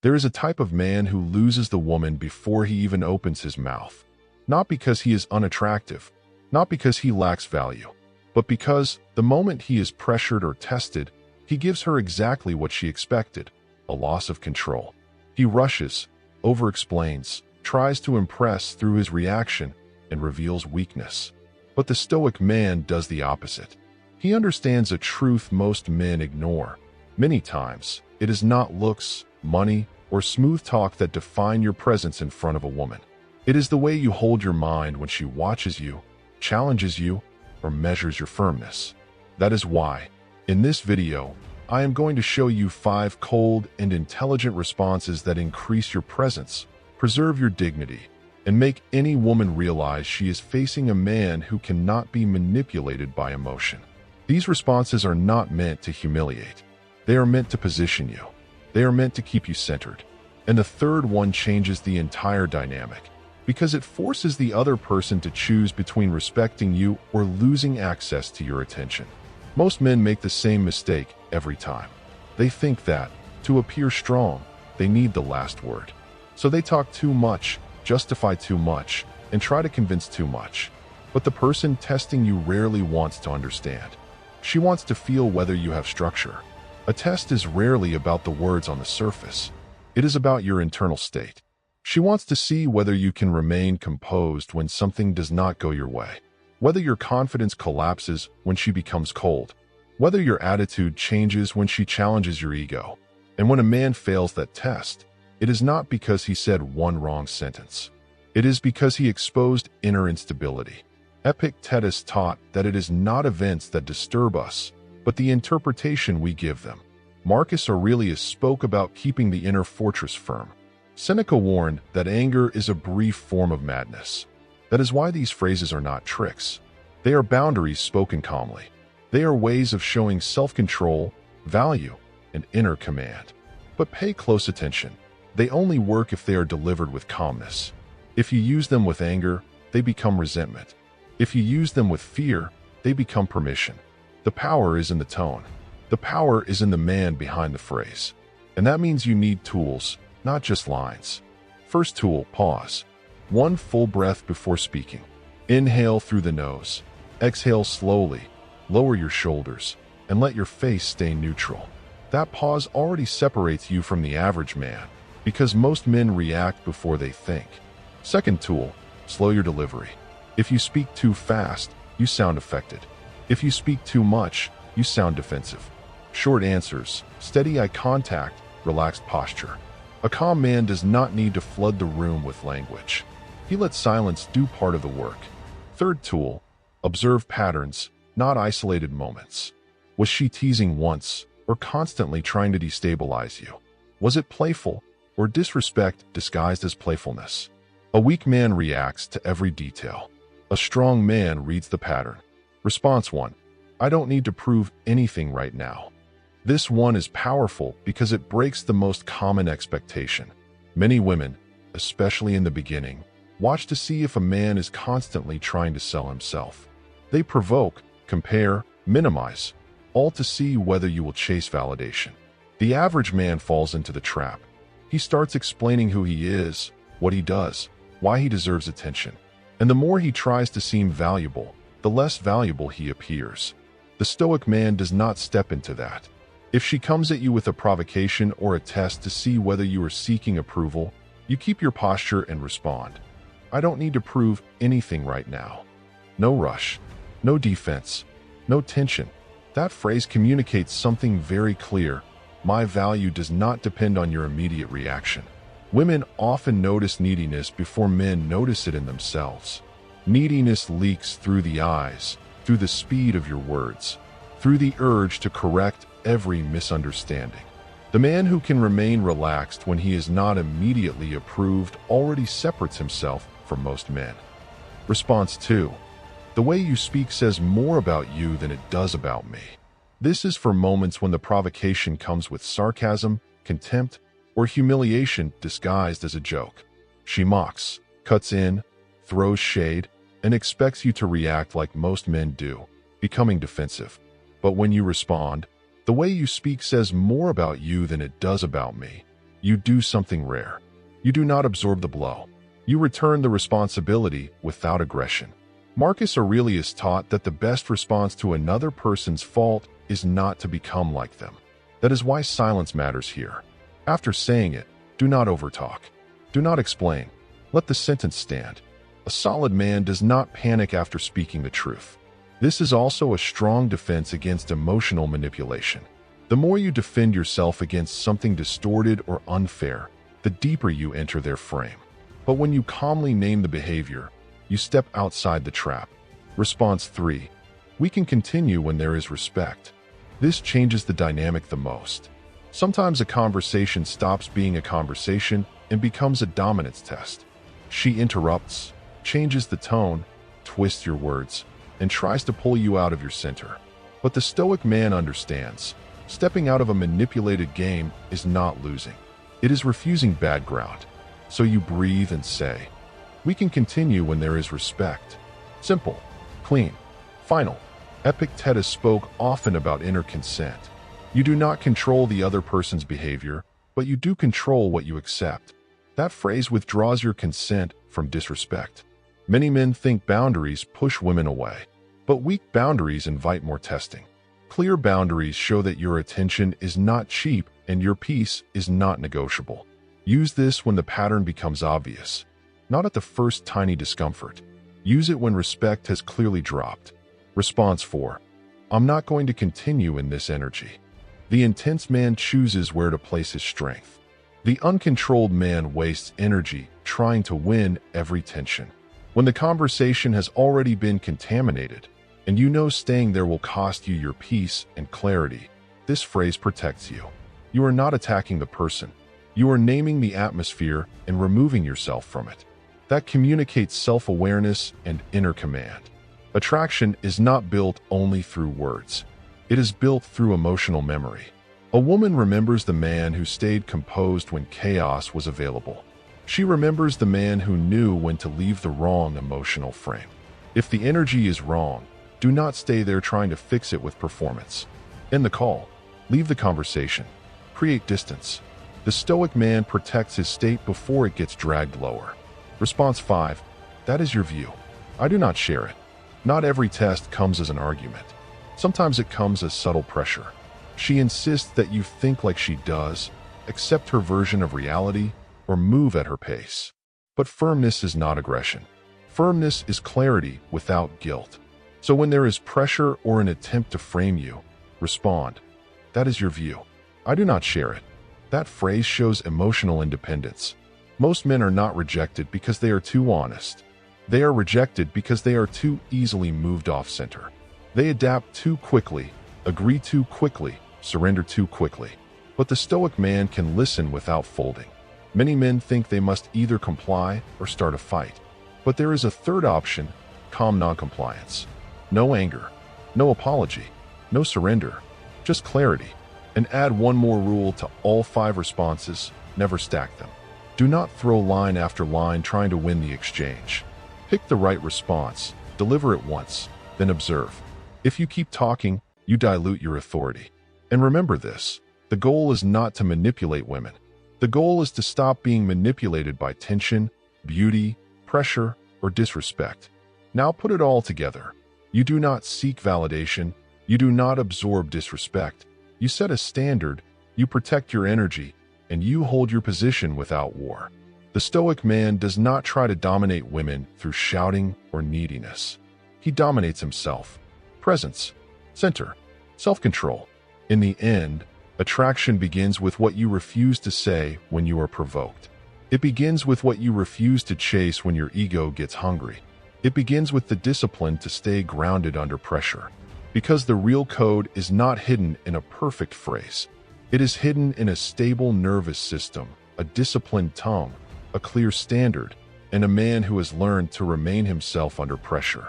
There is a type of man who loses the woman before he even opens his mouth. Not because he is unattractive, not because he lacks value, but because the moment he is pressured or tested, he gives her exactly what she expected, a loss of control. He rushes, over-explains, tries to impress through his reaction, and reveals weakness. But the stoic man does the opposite. He understands a truth most men ignore. Many times, it is not looks, money, or smooth talk that define your presence in front of a woman. It is the way you hold your mind when she watches you, challenges you, or measures your firmness. That is why, in this video, I am going to show you 5 cold and intelligent responses that increase your presence, preserve your dignity, and make any woman realize she is facing a man who cannot be manipulated by emotion. These responses are not meant to humiliate. They are meant to position you. They are meant to keep you centered. And the third one changes the entire dynamic, because it forces the other person to choose between respecting you or losing access to your attention. Most men make the same mistake every time. They think that, to appear strong, they need the last word. So they talk too much, justify too much, and try to convince too much. But the person testing you rarely wants to understand. She wants to feel whether you have structure. A test is rarely about the words on the surface. It is about your internal state. She wants to see whether you can remain composed when something does not go your way, whether your confidence collapses when she becomes cold, whether your attitude changes when she challenges your ego. And when a man fails that test, it is not because he said one wrong sentence. It is because he exposed inner instability. Epictetus taught that it is not events that disturb us, but the interpretation we give them. Marcus Aurelius spoke about keeping the inner fortress firm. Seneca warned that anger is a brief form of madness. That is why these phrases are not tricks. They are boundaries spoken calmly. They are ways of showing self-control, value, and inner command. But pay close attention. They only work if they are delivered with calmness. If you use them with anger, they become resentment. If you use them with fear, they become permission. The power is in the tone. The power is in the man behind the phrase. And that means you need tools, not just lines. First tool, pause. 1 full breath before speaking. Inhale through the nose. Exhale slowly. Lower your shoulders, and let your face stay neutral. That pause already separates you from the average man, because most men react before they think. Second tool, slow your delivery. If you speak too fast, you sound affected. If you speak too much, you sound defensive. Short answers, steady eye contact, relaxed posture. A calm man does not need to flood the room with language. He lets silence do part of the work. Third tool, observe patterns, not isolated moments. Was she teasing once, or constantly trying to destabilize you? Was it playful, or disrespect disguised as playfulness? A weak man reacts to every detail. A strong man reads the pattern. Response 1. I don't need to prove anything right now. This one is powerful because it breaks the most common expectation. Many women, especially in the beginning, watch to see if a man is constantly trying to sell himself. They provoke, compare, minimize, all to see whether you will chase validation. The average man falls into the trap. He starts explaining who he is, what he does, why he deserves attention. And the more he tries to seem valuable, the less valuable he appears. The stoic man does not step into that. If she comes at you with a provocation or a test to see whether you are seeking approval, you keep your posture and respond. I don't need to prove anything right now. No rush, no defense, no tension. That phrase communicates something very clear. My value does not depend on your immediate reaction. Women often notice neediness before men notice it in themselves. Neediness leaks through the eyes, through the speed of your words, through the urge to correct every misunderstanding. The man who can remain relaxed when he is not immediately approved already separates himself from most men. Response 2. The way you speak says more about you than it does about me. This is for moments when the provocation comes with sarcasm, contempt, or humiliation disguised as a joke. She mocks, cuts in, throws shade, and expects you to react like most men do, becoming defensive. But when you respond, the way you speak says more about you than it does about me. You do something rare. You do not absorb the blow. You return the responsibility without aggression. Marcus Aurelius taught that the best response to another person's fault is not to become like them. That is why silence matters here. After saying it, do not overtalk. Do not explain. Let the sentence stand. A solid man does not panic after speaking the truth. This is also a strong defense against emotional manipulation. The more you defend yourself against something distorted or unfair, the deeper you enter their frame. But when you calmly name the behavior, you step outside the trap. Response 3. We can continue when there is respect. This changes the dynamic the most. Sometimes a conversation stops being a conversation and becomes a dominance test. She interrupts, changes the tone, twists your words, and tries to pull you out of your center. But the stoic man understands. Stepping out of a manipulated game is not losing. It is refusing bad ground. So you breathe and say, we can continue when there is respect. Simple, clean, final. Epictetus spoke often about inner consent. You do not control the other person's behavior, but you do control what you accept. That phrase withdraws your consent from disrespect. Many men think boundaries push women away, but weak boundaries invite more testing. Clear boundaries show that your attention is not cheap and your peace is not negotiable. Use this when the pattern becomes obvious, not at the first tiny discomfort. Use it when respect has clearly dropped. Response 4. I'm not going to continue in this energy. The intense man chooses where to place his strength. The uncontrolled man wastes energy trying to win every tension. When the conversation has already been contaminated, and you know staying there will cost you your peace and clarity, this phrase protects you. You are not attacking the person. You are naming the atmosphere and removing yourself from it. That communicates self-awareness and inner command. Attraction is not built only through words. It is built through emotional memory. A woman remembers the man who stayed composed when chaos was available. She remembers the man who knew when to leave the wrong emotional frame. If the energy is wrong, do not stay there trying to fix it with performance. End the call. Leave the conversation. Create distance. The stoic man protects his state before it gets dragged lower. Response 5. That is your view. I do not share it. Not every test comes as an argument. Sometimes it comes as subtle pressure. She insists that you think like she does, accept her version of reality, or move at her pace. But firmness is not aggression. Firmness is clarity without guilt. So when there is pressure or an attempt to frame you, respond. That is your view. I do not share it. That phrase shows emotional independence. Most men are not rejected because they are too honest. They are rejected because they are too easily moved off center. They adapt too quickly, agree too quickly, surrender too quickly. But the stoic man can listen without folding. Many men think they must either comply or start a fight. But there is a third option, calm noncompliance. No anger, no apology, no surrender, just clarity. And add one more rule to all 5 responses: never stack them. Do not throw line after line trying to win the exchange. Pick the right response, deliver it once, then observe. If you keep talking, you dilute your authority. And remember this, the goal is not to manipulate women. The goal is to stop being manipulated by tension, beauty, pressure, or disrespect. Now put it all together. You do not seek validation. You do not absorb disrespect. You set a standard, you protect your energy, and you hold your position without war. The stoic man does not try to dominate women through shouting or neediness. He dominates himself. Presence, center, self-control. In the end, attraction begins with what you refuse to say when you are provoked. It begins with what you refuse to chase when your ego gets hungry. It begins with the discipline to stay grounded under pressure. Because the real code is not hidden in a perfect phrase. It is hidden in a stable nervous system, a disciplined tongue, a clear standard, and a man who has learned to remain himself under pressure.